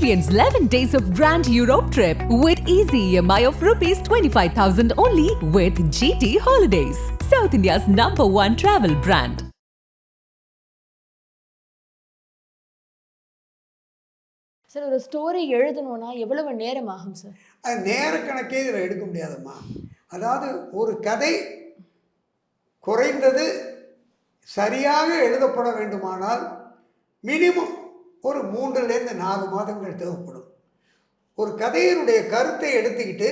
Experience 11 days of Grand Europe trip with easy EMI of rupees 25,000 only with GT Holidays, South India's #1 travel brand. Sir ஒரு story எழுதணும்னா எவ்வளவு நேரம் ஆகும் sir? அது நேர கணக்கே இதில் எடுக்க முடியாதும்மா. அதாவது ஒரு கதை குறைந்தது சரியாக எழுதப்பட வேண்டுமானால் மினிமம் ஒரு 3லேருந்து 4 மாதங்கள் தேவைப்படும். ஒரு கதையினுடைய கருத்தை எடுத்துக்கிட்டு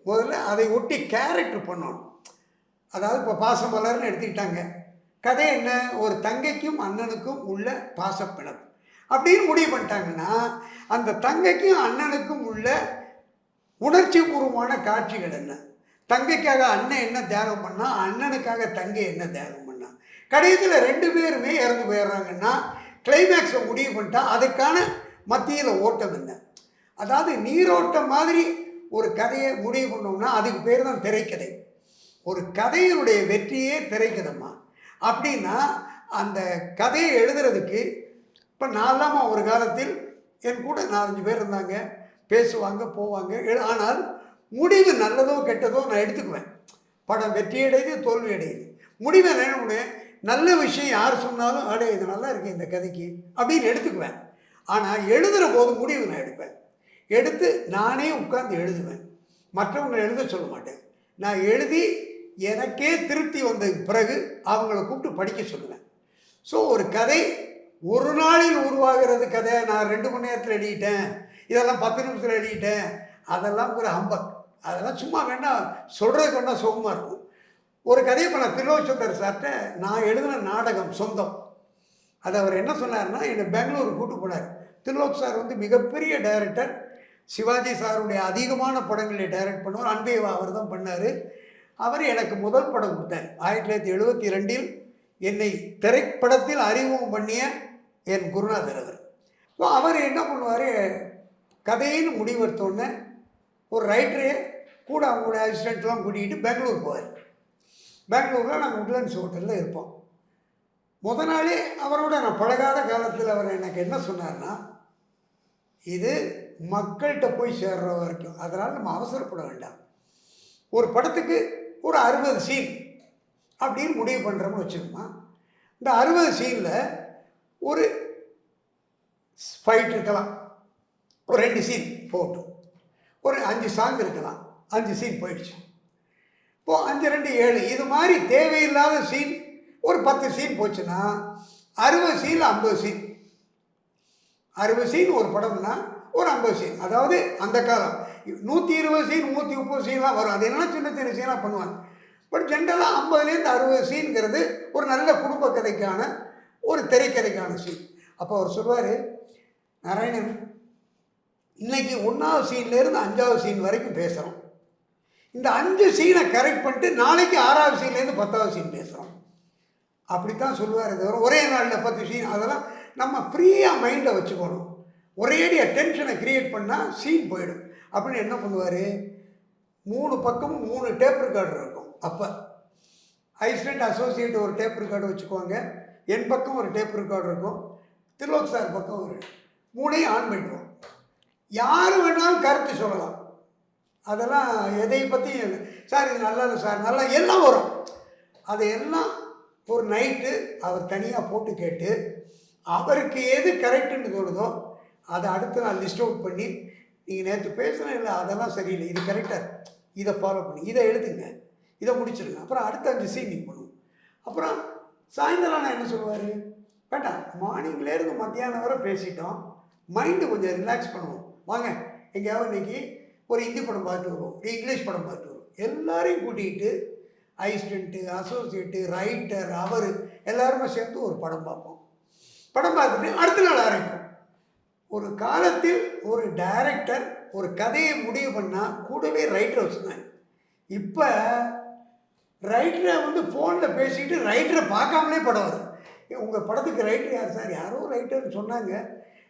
முதல்ல அதை ஒட்டி கேரக்டர் பண்ணணும். அதாவது இப்போ பாசமலர்னு எடுத்துக்கிட்டாங்க. கதை என்ன? ஒரு தங்கைக்கும் அண்ணனுக்கும் உள்ள பாசப்பிணப்பு அப்படின்னு முடிவு பண்ணிட்டாங்கன்னா, அந்த தங்கைக்கும் அண்ணனுக்கும் உள்ள உணர்ச்சி பூர்வமான காட்சிகள் என்ன? தங்கைக்காக அண்ணன் என்ன தியாகம் பண்ணா, அண்ணனுக்காக தங்கை என்ன தியாகம் பண்ணா, கடைசியில் 2 பேருமே இறந்து போயிடுறாங்கன்னா கிளைமேக்ஸை முடிவு பண்ணிட்டா அதுக்கான மத்தியில் ஓட்டம் என்ன? அதாவது நீரோட்டம் மாதிரி ஒரு கதையை முடிவு பண்ணோம்னா அதுக்கு பேர் தான் திரைக்கதை. ஒரு கதையினுடைய வெற்றியே திரைக்கதைம்மா. அப்படின்னா அந்த கதையை எழுதுறதுக்கு இப்போ நான் ஒரு காலத்தில் என் கூட 4-5 பேர் இருந்தாங்க, பேசுவாங்க போவாங்க. ஆனால் முடிவு நல்லதோ கெட்டதோ நான் எடுத்துக்குவேன். படம் வெற்றி அடையுது தோல்வி அடையுது, முடிவை என்ன பண்ணுவேன், நல்ல விஷயம் யார் சொன்னாலும் அடே இது நல்லா இருக்கு இந்த கதைக்கு அப்படின்னு எடுத்துக்குவேன். ஆனால் எழுதுகிற போது முடிவு நான் எடுப்பேன். எடுத்து நானே உட்கார்ந்து எழுதுவேன். மற்றவங்க எழுத சொல்ல மாட்டேன். நான் எழுதி எனக்கே திருப்தி வந்ததுக்கு பிறகு அவங்கள கூப்பிட்டு படிக்க சொல்லுவேன். ஸோ ஒரு கதை ஒரு நாளில் உருவாகிறது கதை. நான் 2 மணி நேரத்தில் எழுதிட்டேன், இதெல்லாம் 10 நிமிஷத்தில் எழுதிட்டேன், அதெல்லாம் ஒரு ஹம்பக். அதெல்லாம் சும்மா வேண்டாம், சொல்கிறதுக்கு வேண்டாம், சுகமாக இருக்கும். ஒரு கதையை இப்போ நான் திருலோக் சார்கிட்ட நான் எழுதின நாடகம் சொந்தம். அது அவர் என்ன சொன்னார்னா, என்னை பெங்களூர் கூட்டு போனார். திருலோக் சார் வந்து மிகப்பெரிய டைரக்டர். சிவாஜி சாருடைய அதிகமான படங்களை டைரக்ட் பண்ணுவார். அன்பேவா அவர் தான் பண்ணார். அவர் எனக்கு முதல் படம் கொடுத்தார் 1972 என்னை திரைப்படத்தில் அறிமுகம் பண்ணிய என் குருநாதர் அவர். ஸோ அவர் என்ன பண்ணுவார், கதையின்னு முடிவெடுத்தோடனே ஒரு ரைட்டரே கூட அவங்களுடைய அசிஸ்டண்ட்லாம் கூட்டிகிட்டு பெங்களூர் போவார். பெங்களூரில் நாங்கள் உட்லண்ட்ஸ் ஹோட்டலில் இருப்போம். நாளே அவரோட நான் பழகாத காலத்தில் அவர் எனக்கு என்ன சொன்னார்னா, இது மக்கள்கிட்ட போய் சேர்ற வரைக்கும், அதனால் நம்ம அவசரப்பட வேண்டாம். ஒரு படத்துக்கு ஒரு 60 சீன் அப்படின்னு முடிவு பண்ணுறோம்னு வச்சுக்கோமா. இந்த 60 சீனில் ஒரு ஃபைட் இருக்கலாம், ஒரு 2 சீன் போட்டும், ஒரு 5 சாங் இருக்கலாம், 5 சீன் போயிடுச்சு. இப்போது 5 2 7 இது மாதிரி தேவையில்லாத சீன் ஒரு 10 சீன் போச்சுன்னா 60 சீனில் 50 சீன். 60 சீன் ஒரு படம்னா ஒரு 50 சீன். அதாவது அந்த காலம் 120 சீன் 130 சீன்லாம் வரும். அது என்னென்னா சின்ன சின்ன சீனாக பண்ணுவாங்க. பட் ஜென்ரலாக 50லேருந்து 60 சீன்கிறது ஒரு நல்ல குடும்ப கதைக்கான ஒரு திரைக்கதைக்கான சீன். அப்போ அவர் சொல்வார், நாராயணன் இன்றைக்கி 1வது சீன்லேருந்து 5வது சீன் வரைக்கும் பேசுகிறோம். இந்த 5 சீனை கரெக்ட் பண்ணிட்டு நாளைக்கு 6வது சீன்லேருந்து 10வது சீன் பேசுகிறோம். அப்படித்தான் சொல்லுவார். தவிர ஒரே நாளில் 10 சீன் அதெல்லாம் நம்ம ஃப்ரீயாக மைண்டை வச்சுக்கணும். ஒரேடியாக டென்ஷனை க்ரியேட் பண்ணால் சீன் போயிடும். அப்படின்னு என்ன பண்ணுவார், 3 பக்கமும் 3 டேப் ரெக்கார்டர் இருக்கும். அப்போ அசிஸ்டண்ட் அசோசியேட் ஒரு டேப் ரெக்கார்டு வச்சுக்குவாங்க, என் பக்கம் ஒரு டேப் ரெக்கார்டர் இருக்கும், திருலோக் சார் பக்கம் ஒரு 3ஐயும் ஆன் பண்ணிடுவோம். யார் வேணாலும் கருத்து சொல்லலாம். அதெல்லாம் எதை பற்றி சார் இது நல்லா இல்லை சார் நல்லா எல்லாம் வரும். அதையெல்லாம் ஒரு நைட்டு அவர் தனியாக போட்டு கேட்டு அவருக்கு எது கரெக்டுன்னு தோணுதோ அதை அடுத்து நான் லிஸ்ட் அவுட் பண்ணி, நீங்கள் நேற்று பேசுகிறேன் இல்லை அதெல்லாம் சரியில்லை, இது கரெக்டாக, இதை ஃபாலோ பண்ணி இதை எழுதுங்க, இதை முடிச்சிடுங்க, அப்புறம் அடுத்த 5 சீன் நீங்கள் பண்ணுவோம். அப்புறம் சாயந்தரம் நான் என்ன சொல்லுவார், வேண்டாம் மார்னிங்லேருந்து மத்தியானம் வரை பேசிட்டோம், மைண்டு கொஞ்சம் ரிலாக்ஸ் பண்ணுவோம், வாங்க எங்கேயாவது இன்றைக்கி ஒரு ஹிந்தி படம் பார்த்து வருவோம், ஒரு இங்கிலீஷ் படம் பார்த்து வருவோம். எல்லாரையும் கூட்டிகிட்டு அசிஸ்டண்ட்டு அசோசியேட்டு ரைட்டர் அவர் எல்லாருமே சேர்ந்து ஒரு படம் பார்ப்போம். படம் பார்த்துட்டு அடுத்த நாள் ஆரம்பிப்போம். ஒரு காலத்தில் ஒரு டைரக்டர் ஒரு கதையை முடிவு பண்ணால் கூடவே ரைட்டரை வச்சுருந்தாங்க. இப்போ ரைட்டரை வந்து ஃபோனில் பேசிட்டு ரைட்டரை பார்க்காமலே படம் வருது. உங்கள் படத்துக்கு ரைட்டர் யார் சார்? யாரோ ரைட்டர்னு சொன்னாங்க,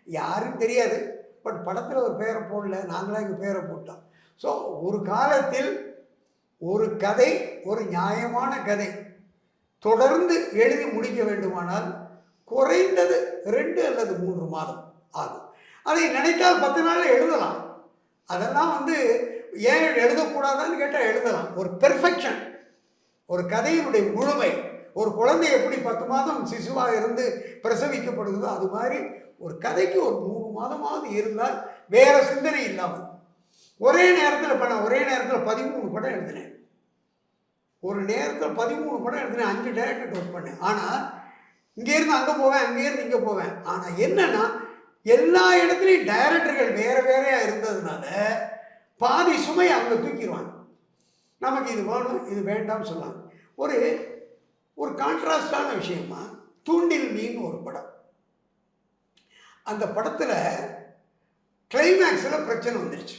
யாருன்னு தெரியாது, பட் படத்தில் ஒரு பேரை போடல, நாங்களாம் எங்கள் பேரை போட்டோம். ஸோ ஒரு காலத்தில் ஒரு கதை, ஒரு நியாயமான கதை தொடர்ந்து எழுதி முடிக்க வேண்டுமானால் குறைந்தது 2 அல்லது 3 மாதம் ஆகும். அதை நினைத்தால் 10 நாளில் எழுதலாம். அதெல்லாம் வந்து ஏன் எழுதக்கூடாதான்னு கேட்டால் எழுதலாம். ஒரு பெர்ஃபெக்ஷன், ஒரு கதையினுடைய முழுமை. ஒரு குழந்தை எப்படி 10 மாதம் சிசுவாக இருந்து பிரசவிக்கப்படுதோ அது மாதிரி ஒரு கதைக்கு ஒரு 3 மாதமாவது இருந்தால் வேற சிந்தனை இல்லாமல். ஒரே நேரத்தில் இப்போ நான் ஒரே நேரத்தில் 13 படம் எழுதினேன். ஒரு நேரத்தில் 13 படம் எழுதினேன். 5 டைரக்டர் ஒர்க் பண்ணேன். ஆனால் இங்கேருந்து அங்கே போவேன், அங்கேருந்து இங்கே போவேன். ஆனால் என்னன்னா எல்லா இடத்துலையும் டைரக்டர்கள் வேறு வேறையாக இருந்ததுனால பாதி சுமை அவங்க தூக்கிடுவாங்க. நமக்கு இது வேணும் இது வேண்டாம்னு சொல்லலாம். ஒரு கான்ட்ராஸ்டான விஷயமா தூண்டில் மீன் ஒரு படம். அந்த படத்தில் கிளைமேக்ஸில் பிரச்சனை வந்துருச்சு.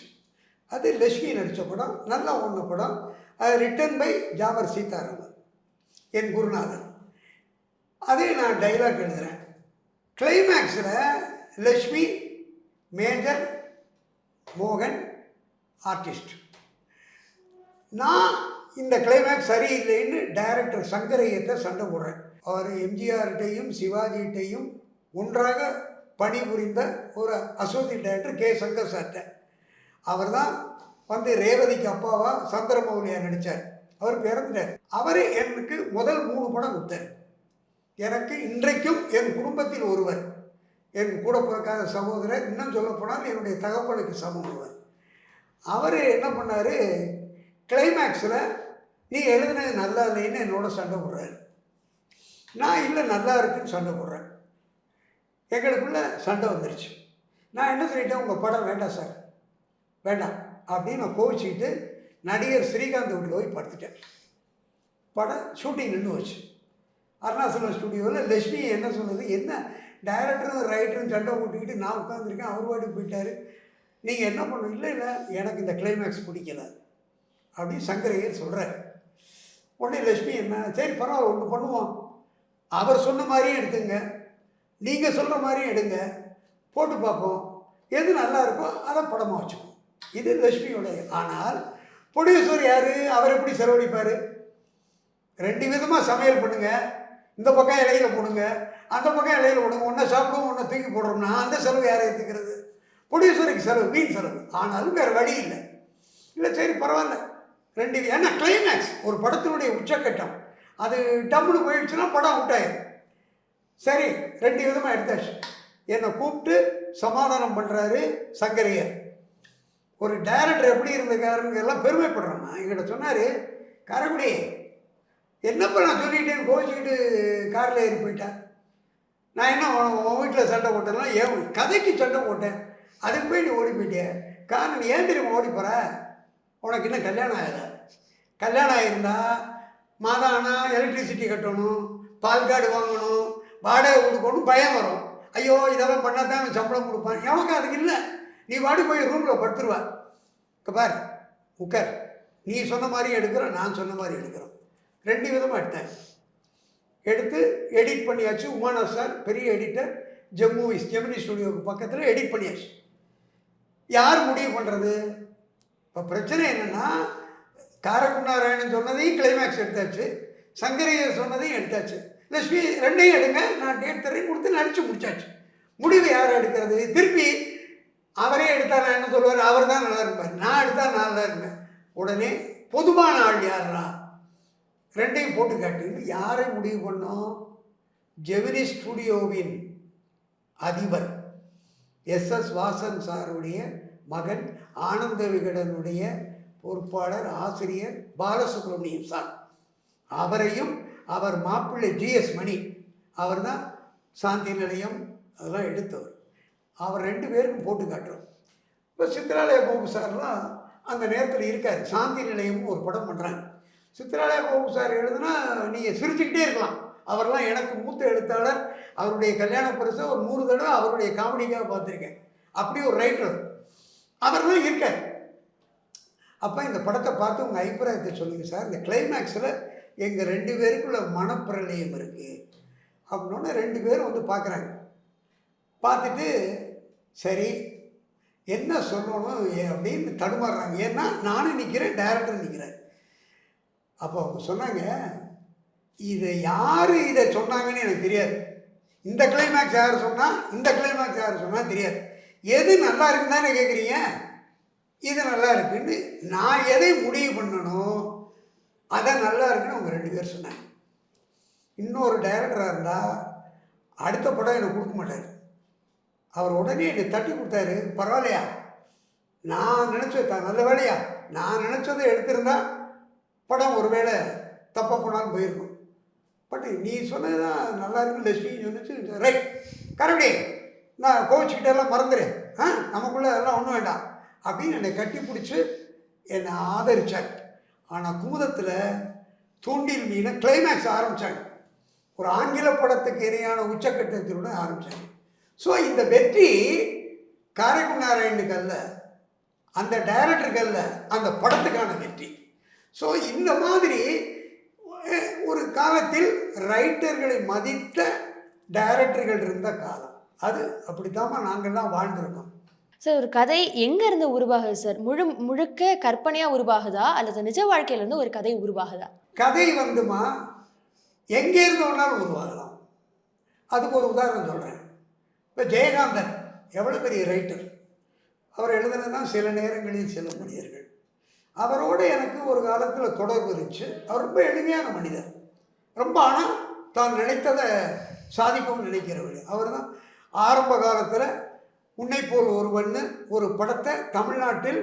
அது லட்சுமி நடித்த படம், நல்லா ஒன்று படம். அது ரிட்டன் பை ஜாவர் சீதாராமன், என் குருநாதன். அதே நான் டைலாக் எழுதுகிறேன். கிளைமேக்ஸில் லட்சுமி, மேஜர், மோகன் ஆர்டிஸ்ட். நான் இந்த கிளைமேக்ஸ் சரியில்லைன்னு டைரக்டர் சங்கரையத்தை சண்டை போடுறேன். அவர் எம்ஜிஆர்கிட்டையும் சிவாஜிகிட்டையும் ஒன்றாக பணிபுரிந்த ஒரு அசோசியேட் டைரக்டர் கே சங்கர் சார்ட்ட. அவர் தான் வந்து ரேவதிக்கு அப்பாவா சந்திரமௌலியா நடித்தார். அவர் பிறந்தார். அவர் எனக்கு முதல் 3 படம் கொடுத்தார். எனக்கு இன்றைக்கும் என் குடும்பத்தில் ஒருவர், என் கூட பிறக்காத சகோதரர், இன்னும் சொல்லப்போனால் என்னுடைய தகப்பனுக்கு சமூகவர். அவர் என்ன பண்ணார், கிளைமேக்ஸில் நீ எழுதுனது நல்லா இல்லைன்னு என்னோட சண்டை போடுறாரு. நான் இல்லை நல்லா இருக்குன்னு சண்டை போடுறேன். எங்களுக்குள்ளே சண்டை வந்துருச்சு. நான் என்ன சொல்லிட்டேன், உங்கள் படம் வேண்டாம் சார், வேண்டாம் அப்படின்னு நான் கோவிச்சுக்கிட்டு நடிகர் ஸ்ரீகாந்த் வீட்டில் போய் படுத்துட்டேன். படம் ஷூட்டிங் நின்று வச்சு. அருணாசலம் ஸ்டுடியோவில் லட்சுமி என்ன சொன்னது, என்ன டைரக்டரும் ரைட்டரும் சண்டை போட்டுக்கிட்டு நான் உட்காந்துருக்கேன், அவர் வாட்டுக்கு போயிட்டார், நீங்கள் என்ன பண்ணணும். இல்லை இல்லை எனக்கு இந்த கிளைமேக்ஸ் பிடிக்கல அப்படின்னு சங்கரையர் சொல்கிறார். உடனே லட்சுமி என்ன, சரி பரவாயில்ல ஒன்று பண்ணுவோம், அவர் சொன்ன மாதிரியும் எடுத்துங்க, நீங்கள் சொல்கிற மாதிரியும் எடுங்க, போட்டு பார்ப்போம், எது நல்லா இருக்கோ அதை படமாக வச்சுப்போம். இது லட்சுமியோடைய. ஆனால் ப்ரொடியூசர் யார், அவர் எப்படி செலவழிப்பார்? 2 விதமாக சமையல் பண்ணுங்கள், இந்த பக்கம் இலையில போடுங்க, அந்த பக்கம் இலையில போடுங்க, ஒன்றை சாப்பிடுவோம் ஒன்றை தூக்கி போடுறோம்னா அந்த செலவு யாரை ஏற்றுக்கிறது? ப்ரொடியூசருக்கு செலவு, வீண் செலவு. ஆனாலும் வேறு வழி இல்லை. இல்லை சரி பரவாயில்ல 2, ஏன்னா கிளைமேக்ஸ் ஒரு படத்தினுடைய உச்சக்கட்டம், அது டம்முன்னு போயிடுச்சுன்னா படம் அவுட் ஆயிடும். சரி 2 விதமாக எடுத்தாச்சு. என்னை கூப்பிட்டு சமாதானம் பண்ணுறாரு சங்கரையர். ஒரு டைரக்டர் எப்படி இருந்திருக்காருன்னு எல்லாம் பெருமைப்படுறேன்னா என்கிட்ட சொன்னார், காரைக்குடி என்னப்போ நான் சொல்லிட்டேன்னு கோச்சிக்கிட்டு காரில் ஏறி போயிட்டேன். நான் என்ன உன் வீட்டில் சண்டை போட்டேன்னா ஏன் கதைக்கு சண்டை போட்டேன், அதுக்கு போய் நீ ஓடி போயிட்டேன். காரணம் ஏன் தெரியுமா ஓடி போகிற, உனக்கு இன்னும் கல்யாணம் ஆகலை. கல்யாணம் ஆகிருந்தால் மாதம் ஆனால் எலக்ட்ரிசிட்டி கட்டணும், பால் கார்டு வாங்கணும், வாடகை கொடுக்கணும், பயம் வரும். ஐயோ இதெல்லாம் பண்ணால் தான் சம்பளம் கொடுப்பான். எவனுக்கு அதுக்கு இல்லை. நீ வாடி போய் ரூமில் படுத்துருவா. பார் உட்கார், நீ சொன்ன மாதிரி எடுக்கிறோம், நான் சொன்ன மாதிரி எடுக்கிறோம். 2 விதமாக எடுத்தேன். எடுத்து எடிட் பண்ணியாச்சு. உமாநாத் சார் பெரிய எடிட்டர், ஜெமினி ஸ்டுடியோவுக்கு பக்கத்தில் எடிட் பண்ணியாச்சு. யார் முடிவு பண்ணுறது? இப்போ பிரச்சனை என்னென்னா, காரக்குநாராயணன் சொன்னதையும் கிளைமேக்ஸ் எடுத்தாச்சு, சங்கரையர் சொன்னதையும் எடுத்தாச்சு. லட்சுமி 2ஐயும் எடுங்க, நான் டேட் தரேன் கொடுத்து நடித்து முடிச்சாச்சு. முடிவு யார் எடுக்கிறது? திருப்பி அவரே எடுத்தால் நான் என்ன சொல்லுவார், அவர் தான் நல்லா இருப்பார், நான் எடுத்தால் நான் நல்லா இருப்பேன். உடனே பொதுவான ஆள் யாரா, 2ஐயும் போட்டு காட்டுன்னு யாரை முடிவு பண்ணோம்? ஜெமினி ஸ்டுடியோவின் அதிபர் எஸ்.எஸ். வாசன் சாருடைய மகன், ஆனந்த விகடனுடைய பொறுப்பாளர் ஆசிரியர் பாலசுப்ரமணியம் சார், அவரையும் அவர் மாப்பிள்ளை ஜி.எஸ். மணி, அவர் தான் சாந்தி நிலையம் அதெல்லாம் எடுத்தவர், அவர் 2 பேருக்கும் போட்டு காட்டுறோம். இப்போ சித்ராலய பாபு சார்லாம் அந்த நேரத்தில் இருக்கார். சாந்தி நிலையம் ஒரு படம் பண்ணுறாங்க. சித்ராலய பாபு சார் எழுதுனா நீங்கள் சிரிச்சுக்கிட்டே இருக்கலாம். அவரெல்லாம் எனக்கு மூத்த எழுத்தாளர், அவருடைய கல்யாண பரிசை ஒரு 100 தடவை அவருடைய காமெடிக்காக பார்த்துருக்கேன். அப்படி ஒரு ரைட்டர் அவரெல்லாம் இருக்கார். அப்போ இந்த படத்தை பார்த்து உங்கள் அபிப்பிராயத்தை சொல்லுங்கள் சார், இந்த கிளைமேக்ஸில் எங்கள் 2 பேருக்குள்ள மனப்பிரளயம் இருக்குது அப்படின்னோடனே 2 பேரும் வந்து பார்க்குறாங்க. பார்த்துட்டு சரி என்ன சொல்லணும் அப்படின்னு தடுமாறுறாங்க. ஏன்னா நானும் நிற்கிறேன், டைரக்டர் நிற்கிறேன். அப்போ அவங்க சொன்னாங்க, இதை யார் இதை சொன்னாங்கன்னு எனக்கு தெரியாது. இந்த கிளைமேக்ஸ் யார் சொன்னால், இந்த கிளைமேக்ஸ் யார் சொன்னால் தெரியாது. எது நல்லா இருக்குன்னு தானே கேட்குறீங்க. இது நல்லா இருக்குன்னு நான் எதை முடிவு பண்ணணும் அதை நல்லா இருக்குன்னு அவங்க 2 பேர் சொன்னாங்க. இன்னொரு டைரக்டராக இருந்தால் அடுத்த படம் எனக்கு கொடுக்க மாட்டார். அவர் உடனே என்னை தட்டி கொடுத்தாரு. பரவாயில்லையா, நான் நினச்சது நல்ல வேலையா, நான் நினச்சதை எடுத்திருந்தா படம் ஒரு வேளை தப்பாக போனாலும் போயிருக்கும். பட் நீ சொன்னது தான் நல்லா இருக்கு, லட்சுமி சொன்னிச்சு, ரைட் கரெக்டே, நான் கோவிச்சுக்கிட்டெல்லாம் மறந்துடு, நமக்குள்ளே அதெல்லாம் ஒன்றும் வேண்டாம் அப்படின்னு என்னை கட்டி பிடிச்சி என்னை ஆதரித்தார். ஆனால் குமுதத்தில் தூண்டில் மீனை கிளைமேக்ஸ் ஆரம்பித்தாங்க. ஒரு ஆங்கில படத்துக்கு இணையான உச்சக்கட்டத்திலுடன் ஆரம்பித்தாங்க. ஸோ இந்த வெற்றி காரைக்குடி நாராயணுக்கு அல்ல, அந்த டைரக்டருக்கு அல்ல, அந்த படத்துக்கான வெற்றி. ஸோ இந்த மாதிரி ஒரு காலத்தில் ரைட்டர்களை மதித்த டைரக்டர்கள் இருந்த காலம் அது. அப்படித்தாம்மா நாங்கள்லாம் வாழ்ந்துருக்கோம். சார், ஒரு கதை எங்கேருந்து உருவாகுது சார்? முழுக்க கற்பனையாக உருவாகுதா அல்லது நிஜ வாழ்க்கையிலேருந்து ஒரு கதை உருவாகுதா? கதை வந்துமா எங்கேருந்து வேணாலும் உருவாகலாம். அதுக்கு ஒரு உதாரணம் சொல்கிறேன். இப்போ ஜெயகாந்தன் எவ்வளோ பெரிய ரைட்டர், அவர் எழுதுனது தான் சில நேரங்களில் சில மனிதர்கள். அவரோடு எனக்கு ஒரு காலத்தில் தொடர்பு இருந்துச்சு. அவர் ரொம்ப எளிமையான மனிதர், ரொம்ப ஆனால் தான் நினைத்ததை சாதிக்கவும் நினைக்கிறவர். அவர் தான் ஆரம்ப காலத்தில் உன்னை போல் ஒருவன்னு ஒரு படத்தை தமிழ்நாட்டில்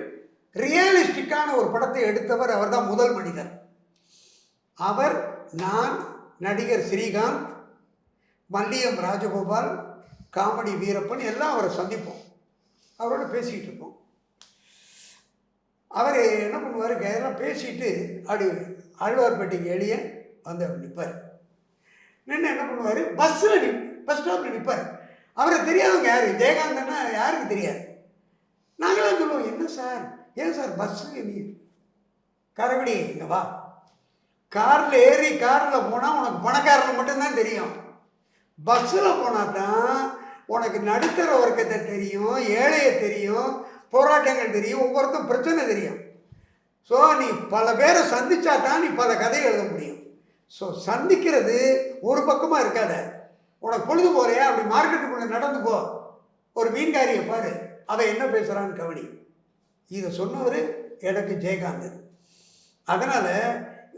ரியலிஸ்டிக்கான ஒரு படத்தை எடுத்தவர். அவர் தான் முதல் மனிதர். அவர், நான், நடிகர் ஸ்ரீகாந்த், மல்லியம் ராஜகோபால், காமெடி வீரப்பன் எல்லாம் அவரை சந்திப்போம், அவரோட பேசிக்கிட்டு இருப்போம். அவர் என்ன பண்ணுவார், எல்லாம் பேசிட்டு அப்படி ஆழ்வார்பேட்டைக்கு எளிய வந்து அப்படி நிற்பார். நின்று என்ன பண்ணுவார், பஸ் ஸ்டாப்பில் நிற்பார். அவரை தெரியாதவங்க யார், ஜெயகாந்தன்னா யாருக்கு தெரியாது. நாங்களாம் சொல்லுவோம், என்ன சார், ஏன் சார் பஸ்ஸு, நீ கரவடி இங்கே வா, காரில் ஏறி காரில் போனால் உனக்கு பணக்காரன் மட்டும்தான் தெரியும், பஸ்ஸில் போனால் தான் உனக்கு நடுத்தர வர்க்கத்தை தெரியும், ஏழையை தெரியும், போராட்டங்கள் தெரியும், ஒவ்வொருத்தரும் பிரச்சனை தெரியும். ஸோ நீ பல பேரை சந்திச்சா தான் நீ பல கதை எழுத முடியும். ஸோ சந்திக்கிறது ஒரு பக்கமாக இருக்காத. உனக்கு பொழுது போறியா, அப்படி மார்க்கெட்டுக்குள்ளே நடந்து போ, ஒரு மீன்காரியை பாரு, அதை என்ன பேசுகிறான்னு கவனி. இதை சொன்னவர் எனக்கு ஜெயகாந்தன். அதனால்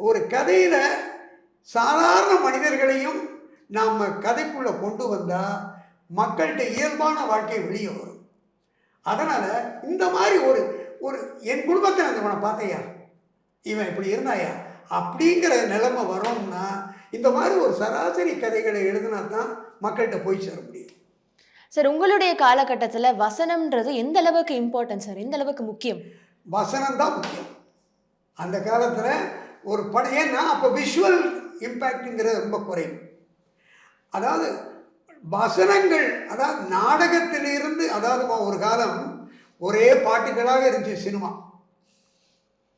ஒரு கதையில் சாதாரண மனிதர்களையும் நாம் கதைக்குள்ளே கொண்டு வந்தால் மக்கள்கிட்ட இயல்பான வாழ்க்கை வெளியே வரும். அதனால் இந்த மாதிரி ஒரு என் குடும்பத்தில் இவனை பார்த்தையா, இவன் இப்படி இருந்தாயா அப்படிங்கிற நிலைமை வரோம்னா இந்த மாதிரி ஒரு சராசரி கதைகளை எழுதினா தான் மக்கள்கிட்ட போய் சேர முடியும். சார், உங்களுடைய காலகட்டத்தில் வசனம்ன்றது எந்த அளவுக்கு இம்பார்ட்டன்ட் சார், எந்த அளவுக்கு முக்கியம்? வசனம் தான் முக்கியம் அந்த காலத்தில். ஒரு படம், ஏன்னா அப்போ விஷுவல் இம்பேக்டுங்கிறது ரொம்ப குறையும். அதாவது வசனங்கள், அதாவது நாடகத்திலிருந்து, அதாவது ஒரு காலம் ஒரே பாட்டுகளாக இருந்துச்சு சினிமா.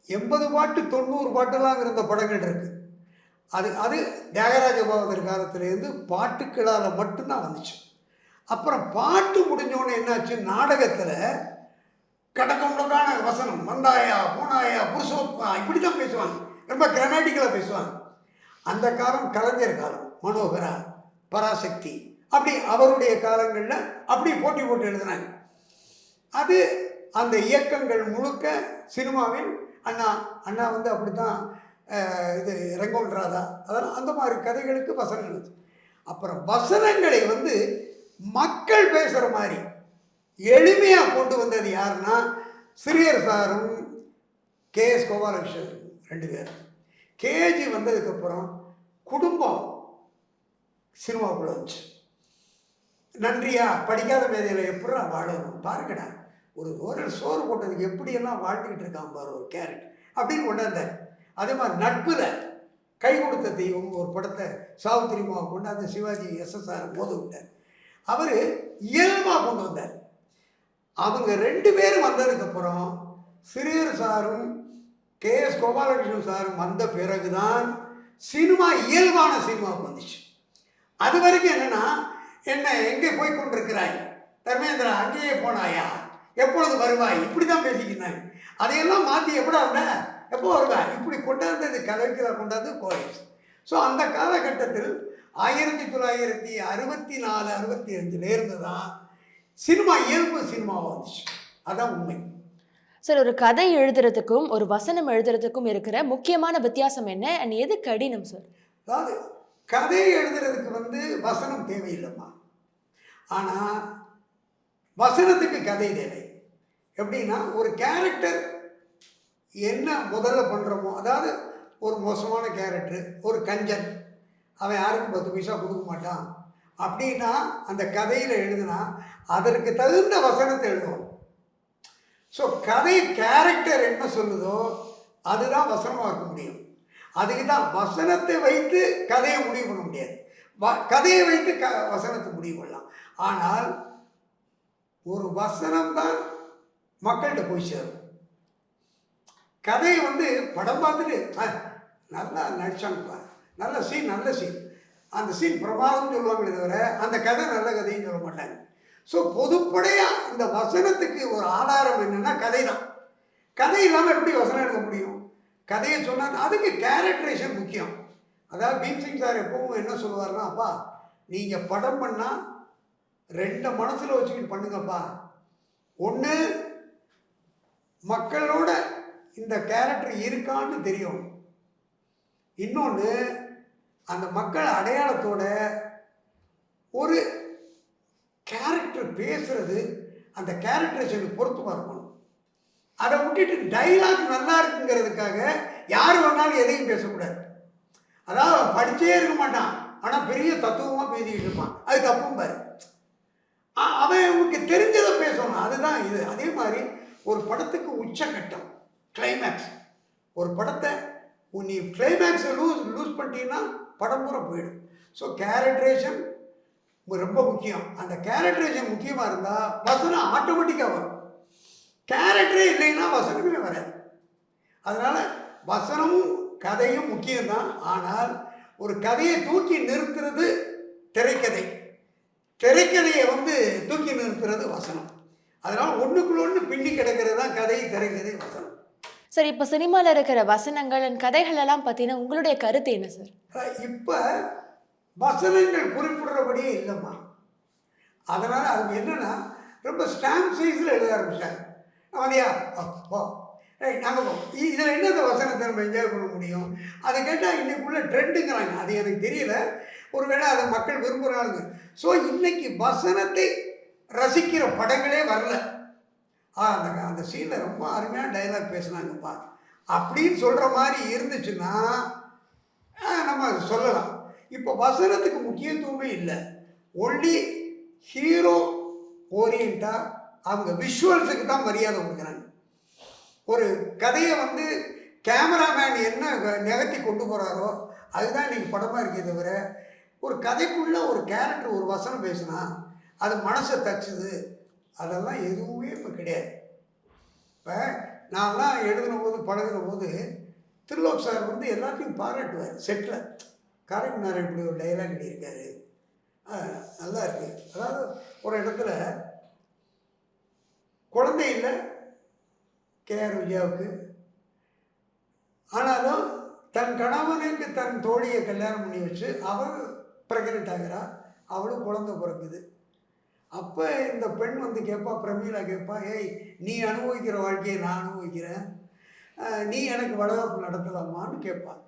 80 பாட்டு 90 பாட்டெல்லாம் இருந்த படங்கள் இருக்குது. அது தியாகராஜ பாகவதர் காலத்திலேருந்து பாட்டுக்களால் மட்டும்தான் வந்துச்சு. அப்புறம் பாட்டு முடிஞ்சோடனே என்னாச்சு, நாடகத்தில் கடக்கமுடக்கான வசனம், வந்தாயா போனாயா புருஷோத்மா, இப்படி தான் பேசுவாங்க, ரொம்ப கிராமட்டிக்கலாக பேசுவாங்க. அந்த காலம் கலைஞர் காலம், மனோகரா, பராசக்தி, அப்படி அவருடைய காலங்களில் அப்படி போட்டி போட்டு எழுதினாங்க. அது அந்த இயக்கங்கள் முழுக்க சினிமாவில் அண்ணா வந்து அப்படி தான் இது ரெங்கோல் ராதா, அதெல்லாம் அந்த மாதிரி கதைகளுக்கு வசனங்கள் இருந்துச்சு. அப்புறம் வசனங்களை வந்து மக்கள் பேசுகிற மாதிரி எளிமையாக கொண்டு வந்தது யாருன்னா சிறியர் சாரும் KS கோபாலகிருஷ்ணன் 2 பேரும். கேஜி வந்ததுக்கப்புறம் குடும்பம் சினிமாவுக்குள்ள வந்துச்சு. நன்றியா, படிக்காத மேதையில் எப்படி வாழணும் பாருங்கடா, ஒரு சோறு போட்டதுக்கு எப்படியெல்லாம் வாழ்ந்துக்கிட்டு இருக்கான் பாரு ஒரு கேரக்டர் அப்படின்னு கொண்டாந்தார். அதே மாதிரி நட்பில் கை கொடுத்த தெய்வம் ஒரு படத்தை சாவித்திரிமாவை கொண்டாந்து சிவாஜி SSR மோத விட்டார். அவர் இயல்பாக கொண்டு வந்தார். அவங்க 2 பேரும் வந்ததுக்கப்புறம் சிறியர் சாரும் KS கோபாலகிருஷ்ணன் சாரும் வந்த பிறகுதான் சினிமா இயல்பான சினிமாவுக்கு வந்துச்சு. அது வரைக்கும் என்னென்னா, என்ன எங்கே போய் கொண்டிருக்கிறாய் தர்மேந்திரா, அங்கேயே போனாயா, எப்பொழுது வருவாய், இப்படி தான் பேசிக்கிட்டாங்க. அதையெல்லாம் மாற்றி எப்படா இருந்த, எப்போ வருவாய், இப்படி கொண்டாந்தது கலைஞராக கொண்டாந்து கோயில். ஸோ அந்த காலகட்டத்தில் 1964 65 தான் சினிமா இயல்பு சினிமாவாக வந்துச்சு. அதான் உண்மை. சார், ஒரு கதை எழுதுறதுக்கும் ஒரு வசனம் எழுதுறதுக்கும் இருக்கிற முக்கியமான வித்தியாசம் என்ன? அண்ட் எது கடினம் சார்? அதாவது கதை எழுதுறதுக்கு வசனம் தேவையில்லைம்மா. ஆனால் வசனத்துக்கு கதை தேவை. எப்படின்னா, ஒரு கேரக்டர் என்ன முதல்ல பண்ணுறோமோ, அதாவது ஒரு மோசமான கேரக்டர், ஒரு கஞ்சன், அவன் யாருக்கும் 10 பைசா கொடுக்க மாட்டான் அப்படின்னா அந்த கதையில் எழுதுனா அதற்கு தகுந்த வசனத்தை எழுதுவோம். ஸோ கதை கேரக்டர் என்ன சொல்லுதோ அதுதான் வசனமாக இருக்க முடியும். அதுக்கு தான் வசனத்தை வைத்து கதையை முடிவு பண்ண முடியாது. கதையை வைத்து வசனத்தை முடிவு பண்ணலாம். ஆனால் ஒரு வசனம் தான் மக்கள்கிட்ட போய் சேரும். கதையை படம் பார்த்துட்டு நல்லா நடிச்சாங்கப்பா, நல்ல சீன், அந்த சீன் பிரமாதம்னு சொல்லுவாங்களே தவிர அந்த கதை நல்ல கதைன்னு சொல்ல மாட்டாங்க. ஸோ பொதுப்படையாக இந்த வசனத்துக்கு ஒரு ஆதாரம் என்னென்னா கதை தான். கதை இல்லாமல் எப்படி வசனம் எடுக்க முடியும்? கதையை சொன்னால் அதுக்கு கேரக்டரைசேஷன் முக்கியம். அதாவது பீம்சிங் சார் எப்பவும் என்ன சொல்லுவார்னா, அப்பா நீங்கள் படம் பண்ணால் 2 மனசில் வச்சுக்கிட்டு பண்ணுங்கப்பா. ஒன்று, மக்களோட இந்த கேரக்டர் இருக்கான்னு தெரியும். இன்னொன்று, அந்த மக்கள் அடையாளத்தோட ஒரு கேரக்டர் பேசுறது அந்த கேரக்டரைசேஷனுக்கு பொருத்தமாக இருக்கணும். அதை விட்டுட்டு டைலாக் நல்லா இருக்குங்கிறதுக்காக யார் வேணாலும் எதையும் பேசக்கூடாது. அதாவது படித்தே இருக்க மாட்டான், ஆனால் பெரிய தத்துவமாக பேசிக்கிட்டு இருப்பான், அது தப்பும் பாரு. அவனுக்கு தெரிஞ்சதை பேசணும், அதுதான் இது. அதே மாதிரி ஒரு படத்துக்கு உச்சகட்டம் கிளைமேக்ஸ். ஒரு படத்தை நீ கிளைமேக்ஸை லூஸ் பண்ணிட்டீங்கன்னா படம் பூரா போயிடும். ஸோ கேரக்டரேஷன் ரொம்ப முக்கியம். அந்த கேரக்டரேஷன் முக்கியமாக இருந்தால் வசனம் ஆட்டோமேட்டிக்காக வரும். கேரக்டரே இல்லைன்னா வசனமே வராது. அதனால் வசனமும் கதையும் முக்கியம்தான். ஆனால் ஒரு கதையை தூக்கி நிறுத்துறது திரைக்கதை, திரைக்கதையை தூக்கி நிறுத்துறது வசனம். அதனால் ஒன்றுக்குள்ள ஒன்று பின்னி கிடக்கிறது தான் கதை, திரைக்கதை, வசனம். சார், இப்போ சினிமாவில் இருக்கிற வசனங்கள் கதைகள் எல்லாம் பார்த்தீங்கன்னா உங்களுடைய கருத்து என்ன சார்? இப்போ வசனங்கள் குறிப்பிடுறபடியே இல்லைம்மா. அதனால் அது என்னென்னா ரொம்ப ஸ்டாம்ப் சைஸில் எழுத ஆரம்பிச்சாங்க. அவனையா அப்போ நாங்கள் இதில் என்ன இந்த வசனத்தை நம்ம என்ஜாய் பண்ண முடியும்? அதை கேட்டால் இன்றைக்குள்ள ட்ரெண்டுங்கிறாங்க. அது எனக்கு தெரியல, ஒருவேளை அதை மக்கள் விரும்புகிறாங்க. ஸோ இன்றைக்கி வசனத்தை ரசிக்கிற படங்களே வரல. அந்த சீனில் ரொம்ப அருமையாக டைலாக் பேசுனாங்கப்பா அப்படின்னு சொல்கிற மாதிரி இருந்துச்சுன்னா நம்ம சொல்லலாம். இப்போ வசனத்துக்கு முக்கியத்துவமே இல்லை. ஒன்லி ஹீரோ ஓரியண்டாக அவங்க விஷுவல்ஸுக்கு தான் மரியாதை கொடுக்குறாங்க. ஒரு கதையை கேமராமேன் என்ன நிகழ்த்தி கொண்டு போகிறாரோ அதுதான் இன்றைக்கி படமாக இருக்கே தவிர, ஒரு கதைக்குள்ளே ஒரு கேரக்டர் ஒரு வசனம் பேசுனா அது மனசை தச்சுது, அதெல்லாம் எதுவுமே இப்போ கிடையாது. இப்போ நான்லாம் எழுதின போது பழகின போது திருலோக் சார் எல்லாத்தையும் பாராட்டுவார். செட்டில் காரைக்குடினார் இப்படி ஒரு டைலாக் எழுதியிருக்காரு, நல்லா இருக்குது. அதாவது ஒரு இடத்துல குழந்தை இல்லை கேஆர் விஜயாவுக்கு, ஆனாலும் தன் கணவனுக்கு தன் தோழியை கல்யாணம் பண்ணி வச்சு அவள் ப்ரெக்னென்ட் ஆகிறா, அவளும் குழந்தை பிறக்குது. அப்போ இந்த பெண் கேட்பா, பிரமீளா கேட்பா, ஏய் நீ அனுபவிக்கிற வாழ்க்கையை நான் அனுபவிக்கிறேன், நீ எனக்கு வளர்ப்பு நடத்தலாமான்னு கேட்பான்.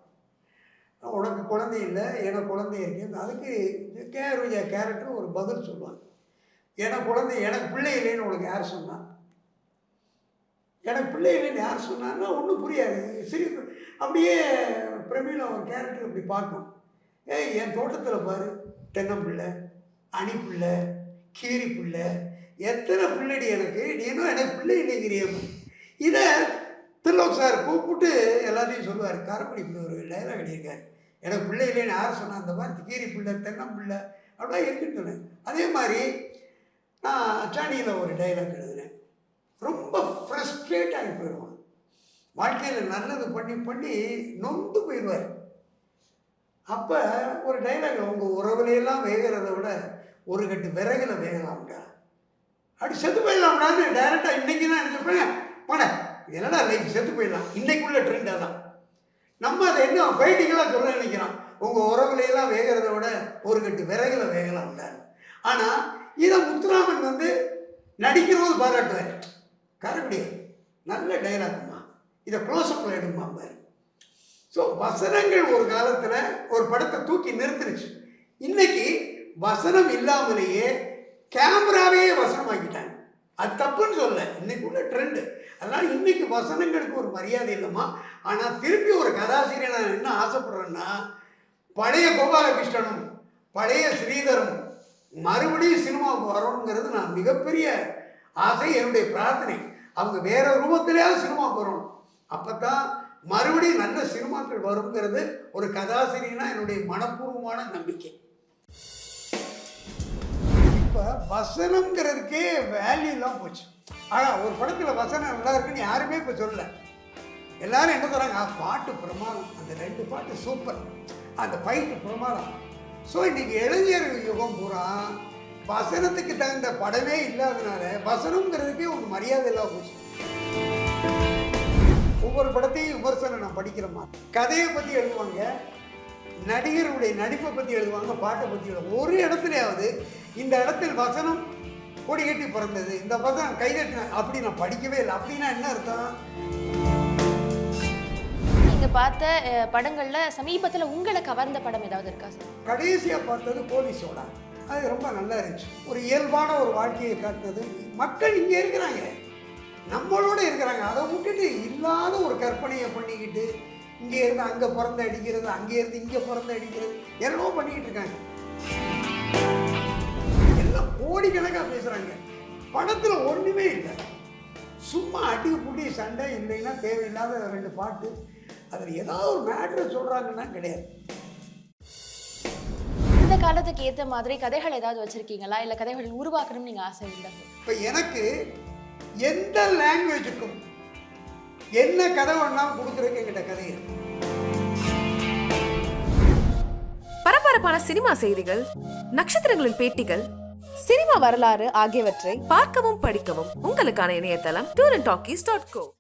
உனக்கு குழந்தை இல்லை, எனக்கு குழந்தை இருக்கு. அதுக்கு கேஆர் விஜயா கேரக்டர் ஒரு பதில் சொல்லுவாங்க, எனக்கு பிள்ளை இல்லைன்னு உனக்கு யார் சொன்னான்? எனக்கு பிள்ளை இல்லைன்னு யார் சொன்னான்னா ஒன்றும் புரியாது. சரி, அப்படியே பிரமீளா ஒரு கேரக்டர் இப்படி பார்க்கும். ஏய் என் தோட்டத்தில் பாரு, தென்னம்பிள்ளை, அணிப்பிள்ளை, கீரி பிள்ளை, எத்தனை பிள்ளைடி எனக்கு, நீ இன்னும் எனக்கு பிள்ளை இல்லைங்கிறிய. இதை திருலோக் சார் கூப்பிட்டு எல்லாத்தையும் சொல்லுவார். காரைக்குடி இப்படி ஒரு டைலாக் எழுதியிருக்காரு, எனக்கு பிள்ளை இல்லைன்னு யார் சொன்னால் அந்த மாதிரி கீரி பிள்ளை, தென்னம்பிள்ளை அப்படிலாம் இருக்குன்னு சொன்னேன். அதே மாதிரி நான் அச்சாணியில் ஒரு டைலாக் எழுதினேன். ரொம்ப ஃப்ரஸ்ட்ரேட் ஆகி போயிடுவான், வாழ்க்கையில் நல்லது பண்ணி பண்ணி நொந்து போயிடுவார். அப்போ ஒரு டைலாக், உங்கள் உறவுலையெல்லாம் வேகிறத விட ஒரு கட்டு விறகுல வேகலாம்டா, அப்படி செத்து போயிடலாம்டான்னு டைரெக்டாக இன்றைக்கி தான் நினச்சிப்பேன். போனேன் இது என்னடா லைஃப், செத்து போயிடலாம், இன்றைக்குள்ள ட்ரெண்டாக தான். நம்ம அதை என்ன ஃபைட்டிங்கெல்லாம் சொல்ல நினைக்கிறோம், உங்கள் உறவுலையெல்லாம் வேகிறத விட ஒரு கட்டு விறகுல வேகலாம்டா. ஆனால் இதை முத்துராமன் நடிக்கிறபோது பாராட்டுவார். காரக்குடி நல்ல டைலாக்மா, இதை க்ளோஸ்அப்பில் எடுமா பாரு. ஸோ வசனங்கள் ஒரு காலத்தில் ஒரு படத்தை தூக்கி நிறுத்துருச்சு. இன்னைக்கு வசனம் இல்லாமலேயே கேமராவே வசனமாக்கிட்டாங்க. அது தப்புன்னு சொல்ல, இன்னைக்கு உள்ள ட்ரெண்டு. அதனால் இன்னைக்கு வசனங்களுக்கு ஒரு மரியாதை இல்லைம்மா. ஆனால் திருப்பி ஒரு கதாசிரியர் நான் என்ன ஆசைப்படுறேன்னா, பழைய கோபாலகிருஷ்ணனும் பழைய ஸ்ரீதரும் மறுபடியும் சினிமாவுக்கு வரணுங்கிறது நான் மிகப்பெரிய ஆசை, என்னுடைய பிரார்த்தனை. அவங்க வேற ரூபத்திலேயாவது சினிமாவுக்கு வரணும். அப்போ தான் மறுபடியும் நல்ல சினிமாக்கள் வருங்கிறது ஒரு கதாசிரியனா என்னுடைய மனப்பூர்வமான நம்பிக்கை. இப்போ வசனங்கிறதுக்கே வேல்யூலாம் போச்சு. ஆனால் ஒரு படத்தில் வசனம் நல்லா இருக்குன்னு யாருமே இப்போ சொல்லலை. எல்லாரும் என்ன சொல்கிறாங்க, பாட்டு பிரமாதம், அந்த 2 பாட்டு சூப்பர், அந்த ஃபைட்டு பிரமாதம். ஸோ இன்றைக்கி இளைஞர் யுகம் பூரா வசனத்துக்கு தகுந்த படமே இல்லாதனால வசனங்கிறதுக்கே ஒரு மரியாதை இல்லாம போச்சு. ஒவ்வொரு படத்தையும் விமர்சனம் நான் படிக்கிறேம்மா. கதையை பற்றி எழுதுவாங்க, நடிகருடைய நடிப்பை பற்றி எழுதுவாங்க, பாட்டை பற்றி எழுதுவாங்க. ஒரு இடத்துலையாவது இந்த இடத்தில் வசனம் கொடி கட்டி பிறந்தது, இந்த வசனம் கைதட்டின, அப்படி நான் படிக்கவே இல்லை. அப்படின்னா என்ன அர்த்தம்? நீங்க பார்த்த படங்கள்ல சமீபத்தில் உங்களை கவர்ந்த படம் ஏதாவது இருக்கா சார்? கடைசியாக பார்த்தது போலீஸோட, அது ரொம்ப நல்லா இருந்துச்சு. ஒரு இயல்பான ஒரு வாழ்க்கையை காட்டுறது. மக்கள் இங்கே இருக்கிறாங்க, நம்மளோட இருக்கிறாங்க. அதை விட்டுட்டு இல்லாத ஒரு கற்பனையை பண்ணிக்கிட்டு இங்கே இருந்து அங்கே பிறந்து அடிக்கிறது, அங்கே இருந்து இங்கே பிறந்து அடிக்கிறது, என்னவோ பண்ணிக்கிட்டு இருக்காங்க. எல்லாம் கோடிக்கணக்காக பேசுகிறாங்க. படத்தில் ஒன்றுமே இல்லை, சும்மா அடி புடி சண்டை, இல்லைன்னா தேவையில்லாத 2 பாட்டு. அதில் ஏதாவது ஒரு மேட்ரு சொல்கிறாங்கன்னா கிடையாது. இந்த காலத்துக்கு ஏற்ற மாதிரி கதைகள் ஏதாவது வச்சுருக்கீங்களா, இல்லை கதைகள் உருவாக்கணும்னு நீங்கள் ஆசை உண்டா? இப்போ எனக்கு எந்த லாங்குவேஜுக்கும் என்ன கதை வேணாலும் கொடுக்குறதுக்கு என்கிட்ட கதை இருக்கு. பரபரப்பான சினிமா செய்திகள், நட்சத்திரங்களின் பேட்டிகள், சினிமா வரலாறு ஆகியவற்றை பார்க்கவும் படிக்கவும் உங்களுக்கான இணையதளம் tourantalkies.co.